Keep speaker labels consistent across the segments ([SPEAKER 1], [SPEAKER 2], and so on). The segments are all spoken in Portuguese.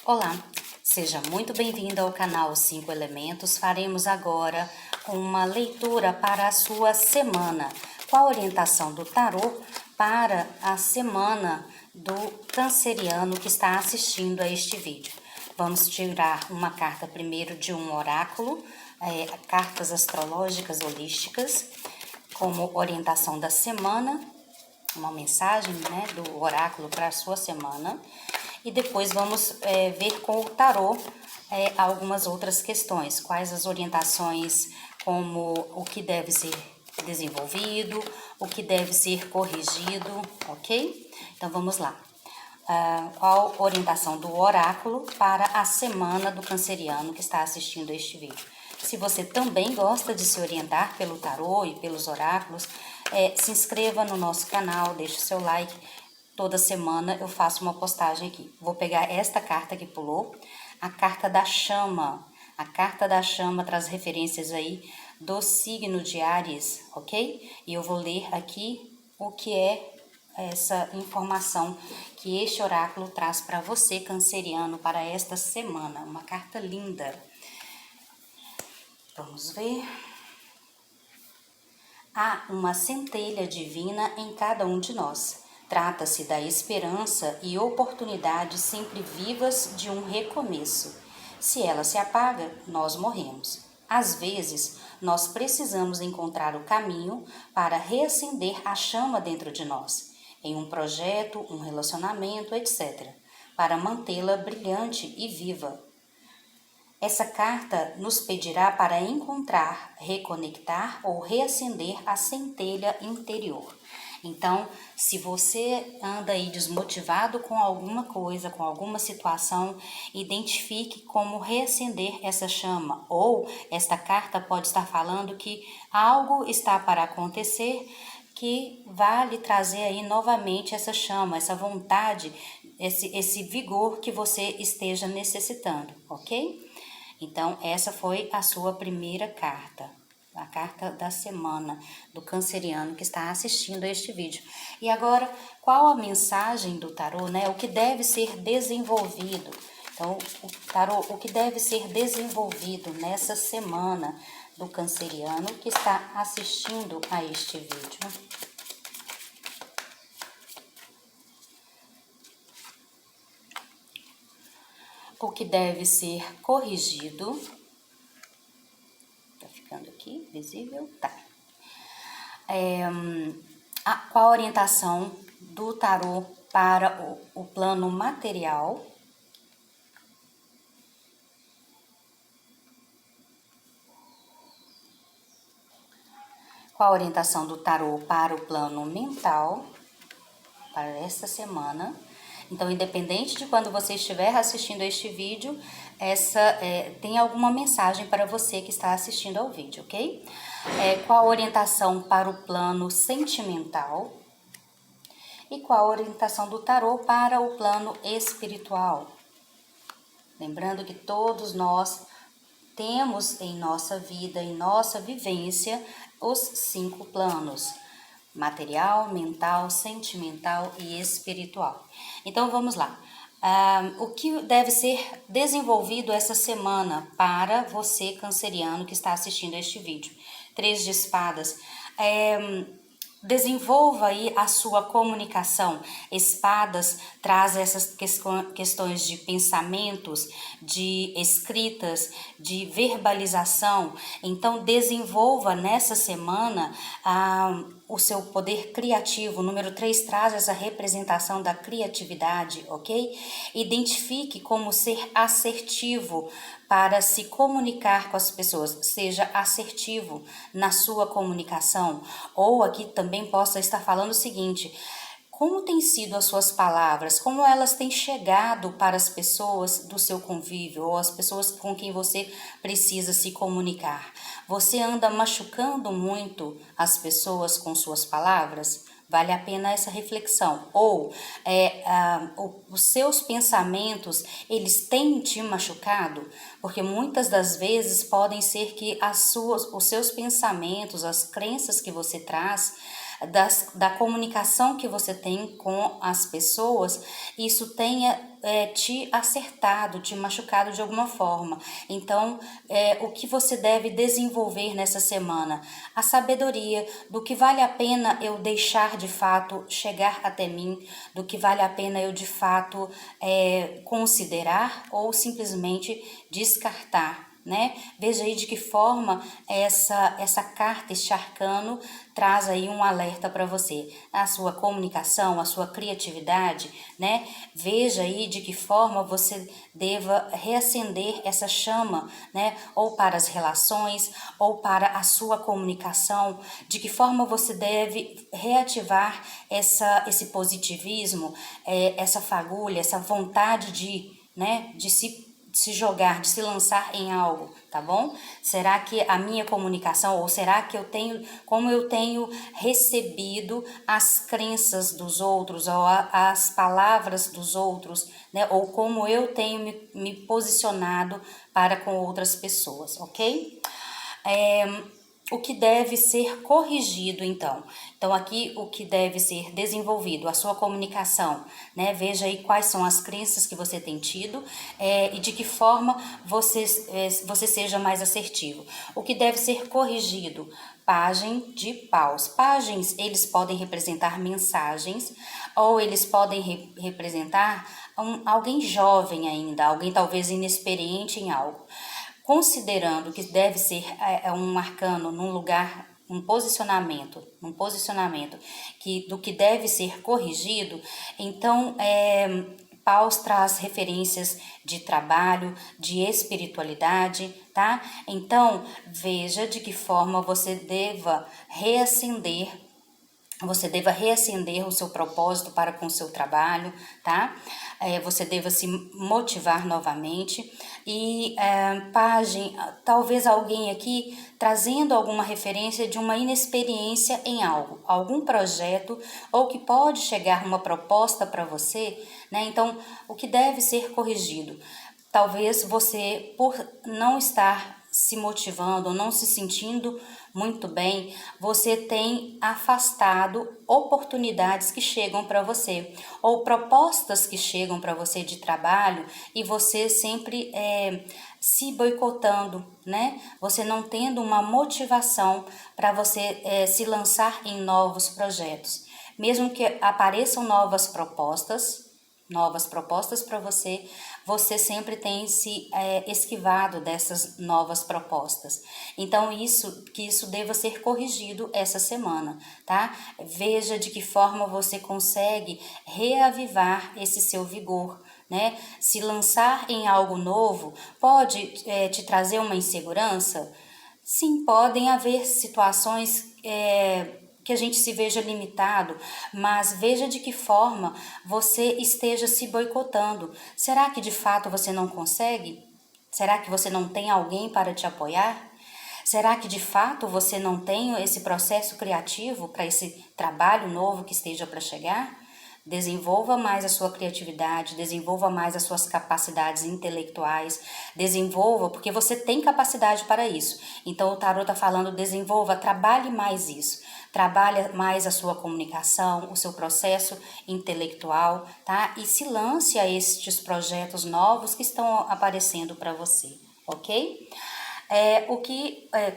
[SPEAKER 1] Olá, seja muito bem-vindo ao canal 5 Elementos. Faremos agora uma leitura para a sua semana, com a orientação do tarô para a semana do canceriano que está assistindo a este vídeo. Vamos tirar uma carta primeiro de um oráculo, cartas astrológicas holísticas, como orientação da semana, uma mensagem, do oráculo para a sua semana. E depois vamos ver com o tarô algumas outras questões, quais as orientações, como o que deve ser desenvolvido, o que deve ser corrigido, ok? Então vamos lá. Qual a orientação do oráculo para a semana do canceriano que está assistindo este vídeo? Se você também gosta de se orientar pelo tarô e pelos oráculos, se inscreva no nosso canal, deixe o seu like. Toda semana eu faço uma postagem aqui. Vou pegar esta carta que pulou, a carta da chama. A carta da chama traz referências aí do signo de Áries, ok? E eu vou ler aqui o que é essa informação que este oráculo traz para você, canceriano, para esta semana. Uma carta linda. Vamos ver. Há uma centelha divina em cada um de nós. Trata-se da esperança e oportunidades sempre vivas de um recomeço. Se ela se apaga, nós morremos. Às vezes, nós precisamos encontrar o caminho para reacender a chama dentro de nós, em um projeto, um relacionamento, etc., para mantê-la brilhante e viva. Essa carta nos pedirá para encontrar, reconectar ou reacender a centelha interior. Então, se você anda aí desmotivado com alguma coisa, com alguma situação, identifique como reacender essa chama. Ou esta carta pode estar falando que algo está para acontecer que vai lhe trazer aí novamente essa chama, essa vontade, esse vigor que você esteja necessitando, ok? Então, essa foi a sua primeira carta, a carta da semana do canceriano que está assistindo a este vídeo. E agora, qual a mensagem do tarô, O que deve ser desenvolvido? Então, o tarô, o que deve ser desenvolvido nessa semana do canceriano que está assistindo a este vídeo? O que deve ser corrigido? Tá ficando aqui visível? Tá. Qual a orientação do tarô para o plano material? Qual a orientação do tarô para o plano mental para esta semana? Então, independente de quando você estiver assistindo este vídeo, tem alguma mensagem para você que está assistindo ao vídeo, ok? Qual a orientação para o plano sentimental? E qual a orientação do tarô para o plano espiritual? Lembrando que todos nós temos em nossa vida, em nossa vivência, os 5 planos: material, mental, sentimental e espiritual. Então vamos lá. O que deve ser desenvolvido essa semana para você, canceriano, que está assistindo este vídeo? 3 de espadas. Desenvolva aí a sua comunicação. Espadas traz essas questões de pensamentos, de escritas, de verbalização. Então, desenvolva nessa semana o seu poder criativo. O número 3 traz essa representação da criatividade, ok? Identifique como ser assertivo para se comunicar com as pessoas. Seja assertivo na sua comunicação. Ou aqui também possa estar falando o seguinte: como têm sido as suas palavras? Como elas têm chegado para as pessoas do seu convívio ou as pessoas com quem você precisa se comunicar? Você anda machucando muito as pessoas com suas palavras? Vale a pena essa reflexão. Ou os seus pensamentos, eles têm te machucado? Porque muitas das vezes podem ser que os seus pensamentos, as crenças que você traz, da comunicação que você tem com as pessoas, isso tenha te acertado, te machucado de alguma forma. Então, o que você deve desenvolver nessa semana? A sabedoria do que vale a pena eu deixar de fato chegar até mim, do que vale a pena eu de fato considerar ou simplesmente descartar. Né? Veja aí de que forma essa carta, este arcano, traz aí um alerta para você. A sua comunicação, a sua criatividade, né? Veja aí de que forma você deva reacender essa chama, né? Ou para as relações, ou para a sua comunicação, de que forma você deve reativar esse positivismo, essa fagulha, essa vontade de se jogar, de se lançar em algo, tá bom? Será que a minha comunicação, ou será que como eu tenho recebido as crenças dos outros, ou as palavras dos outros, né? Ou como eu tenho me posicionado para com outras pessoas, ok? O que deve ser corrigido, então. Então, aqui o que deve ser desenvolvido, a sua comunicação, né? Veja aí quais são as crenças que você tem tido e de que forma você seja mais assertivo. O que deve ser corrigido, Pagem de paus. Pagens, eles podem representar mensagens ou eles podem representar alguém jovem ainda, alguém talvez inexperiente em algo. Considerando que deve ser um arcano num lugar, um posicionamento do que deve ser corrigido, então Paus traz referências de trabalho, de espiritualidade, tá? Então veja de que forma você deva reacender o seu propósito para com o seu trabalho, tá? Você deva se motivar novamente e talvez alguém aqui trazendo alguma referência de uma inexperiência em algo, algum projeto ou que pode chegar uma proposta para você, né? Então, o que deve ser corrigido? Talvez você, por não estar se motivando ou não se sentindo muito bem, você tem afastado oportunidades que chegam para você ou propostas que chegam para você de trabalho e você sempre se boicotando, né? Você não tendo uma motivação para você se lançar em novos projetos. Mesmo que apareçam novas propostas para você, você sempre tem se esquivado dessas novas propostas. Então, isso deva ser corrigido essa semana, tá? Veja de que forma você consegue reavivar esse seu vigor, né? Se lançar em algo novo pode te trazer uma insegurança? Sim, podem haver situações que a gente se veja limitado, mas veja de que forma você esteja se boicotando. Será que de fato você não consegue? Será que você não tem alguém para te apoiar? Será que de fato você não tem esse processo criativo para esse trabalho novo que esteja para chegar? Desenvolva mais a sua criatividade, desenvolva mais as suas capacidades intelectuais, desenvolva, porque você tem capacidade para isso. Então o tarot está falando, desenvolva, trabalhe mais isso. Trabalhe mais a sua comunicação, o seu processo intelectual, tá? E se lance a estes projetos novos que estão aparecendo para você, ok?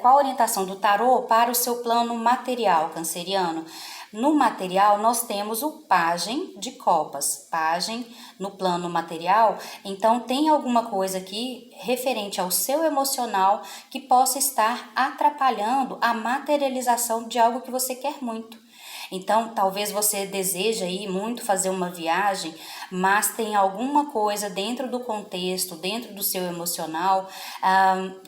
[SPEAKER 1] Qual a orientação do tarot para o seu plano material, canceriano? No material, nós temos o Pagem de Copas, Pagem no plano material. Então, tem alguma coisa aqui referente ao seu emocional que possa estar atrapalhando a materialização de algo que você quer muito. Então, talvez você deseje aí muito fazer uma viagem, mas tem alguma coisa dentro do contexto, dentro do seu emocional,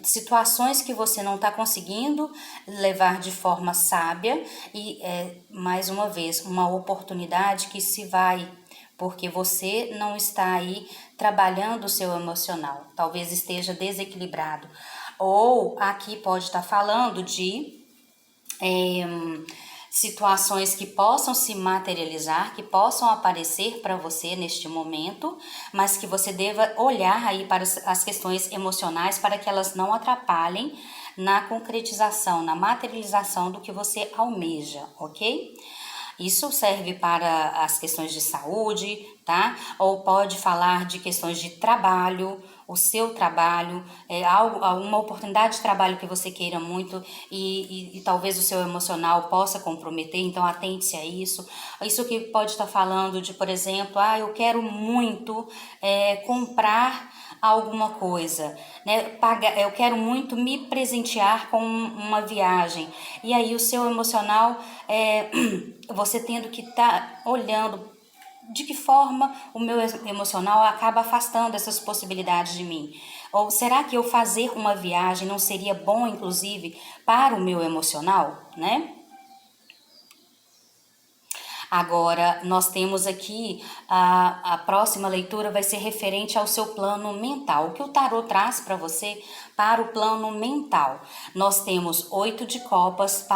[SPEAKER 1] situações que você não está conseguindo levar de forma sábia e, mais uma vez, uma oportunidade que se vai, porque você não está aí trabalhando o seu emocional, talvez esteja desequilibrado. Ou aqui pode estar falando de situações que possam se materializar, que possam aparecer para você neste momento, mas que você deva olhar aí para as questões emocionais para que elas não atrapalhem na concretização, na materialização do que você almeja, ok? Isso serve para as questões de saúde, tá? Ou pode falar de questões de trabalho, o seu trabalho, alguma oportunidade de trabalho que você queira muito e talvez o seu emocional possa comprometer, então atente-se a isso. Isso que pode estar falando de, por exemplo, eu quero muito comprar alguma coisa, né? Eu quero muito me presentear com uma viagem. E aí o seu emocional, você tendo que estar olhando de que forma o meu emocional acaba afastando essas possibilidades de mim. Ou será que eu fazer uma viagem não seria bom, inclusive, para o meu emocional, né? Agora, nós temos aqui, a próxima leitura vai ser referente ao seu plano mental. O que o tarô traz para você para o plano mental? Nós temos 8 de copas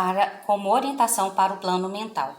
[SPEAKER 1] como orientação para o plano mental.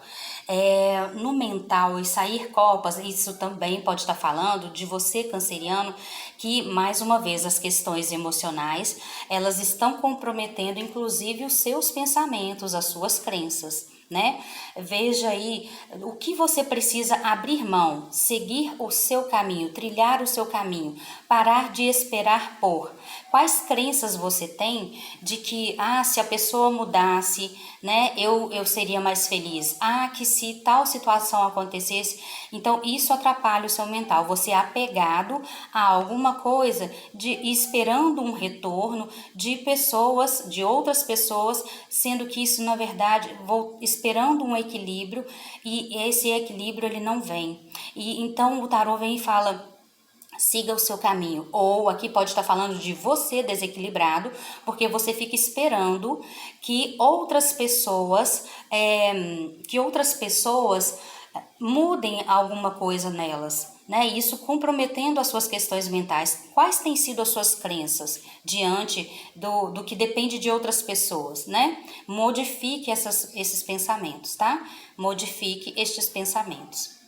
[SPEAKER 1] No mental e sair copas, isso também pode estar falando de você, canceriano, que mais uma vez as questões emocionais, elas estão comprometendo inclusive os seus pensamentos, as suas crenças, né? Veja aí o que você precisa abrir mão, seguir o seu caminho, trilhar o seu caminho, parar de esperar por. Quais crenças você tem de que, se a pessoa mudasse, né, eu seria mais feliz? Que se tal situação acontecesse, então isso atrapalha o seu mental. Você é apegado a alguma coisa, esperando um retorno de pessoas, de outras pessoas, sendo que isso, na verdade, esperando um equilíbrio, e esse equilíbrio ele não vem. E então o tarô vem e fala: siga o seu caminho. Ou aqui pode estar falando de você desequilibrado, porque você fica esperando que outras pessoas mudem alguma coisa nelas, né? Isso comprometendo as suas questões mentais. Quais têm sido as suas crenças diante do que depende de outras pessoas, né? Modifique esses pensamentos, tá? Modifique estes pensamentos.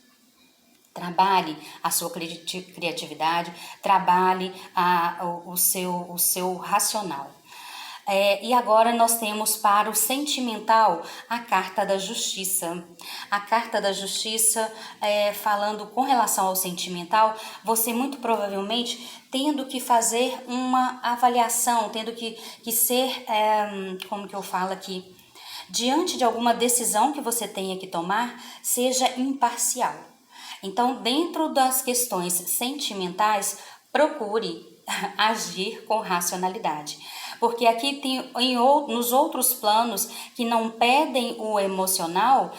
[SPEAKER 1] Trabalhe a sua criatividade, trabalhe o seu racional. E agora nós temos para o sentimental a carta da justiça. A carta da justiça, falando com relação ao sentimental, você muito provavelmente tendo que fazer uma avaliação, tendo que ser, como que eu falo aqui, diante de alguma decisão que você tenha que tomar, seja imparcial. Então, dentro das questões sentimentais, procure agir com racionalidade. Porque aqui tem nos outros planos que não pedem o emocional,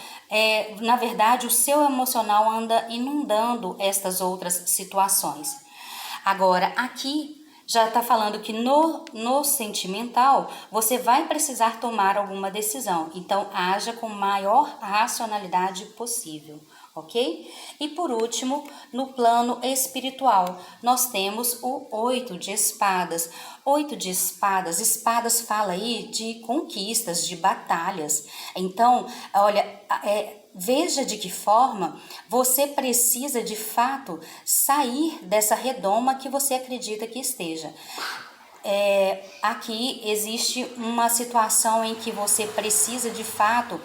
[SPEAKER 1] na verdade o seu emocional anda inundando estas outras situações. Agora, aqui já está falando que no sentimental você vai precisar tomar alguma decisão. Então, haja com maior racionalidade possível, ok? E por último, no plano espiritual, nós temos o 8 de espadas. 8 de espadas, espadas fala aí de conquistas, de batalhas. Então, olha, veja de que forma você precisa de fato sair dessa redoma que você acredita que esteja. Aqui existe uma situação em que você precisa de fato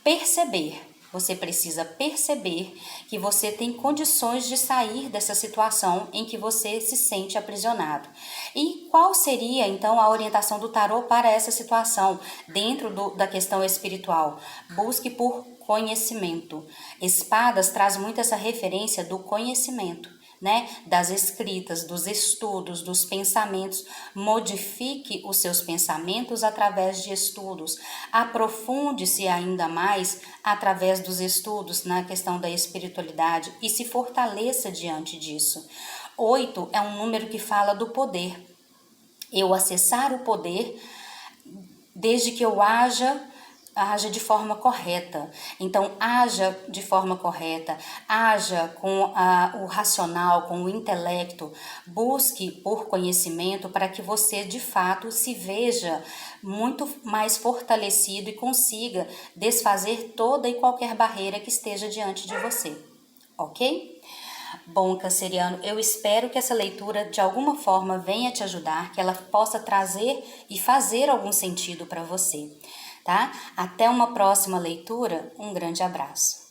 [SPEAKER 1] perceber. Você precisa perceber que você tem condições de sair dessa situação em que você se sente aprisionado. E qual seria, então, a orientação do tarô para essa situação dentro da questão espiritual? Busque por conhecimento. Espadas traz muito essa referência do conhecimento, né? Das escritas, dos estudos, dos pensamentos. Modifique os seus pensamentos através de estudos. Aprofunde-se ainda mais através dos estudos na questão da espiritualidade e se fortaleça diante disso. 8 é um número que fala do poder. Eu acessar o poder desde que eu haja de forma correta. Então, haja de forma correta, haja com o racional, com o intelecto, busque por conhecimento para que você, de fato, se veja muito mais fortalecido e consiga desfazer toda e qualquer barreira que esteja diante de você, ok? Bom, canceriano, eu espero que essa leitura de alguma forma venha te ajudar, que ela possa trazer e fazer algum sentido para você. tá? Até uma próxima leitura, um grande abraço.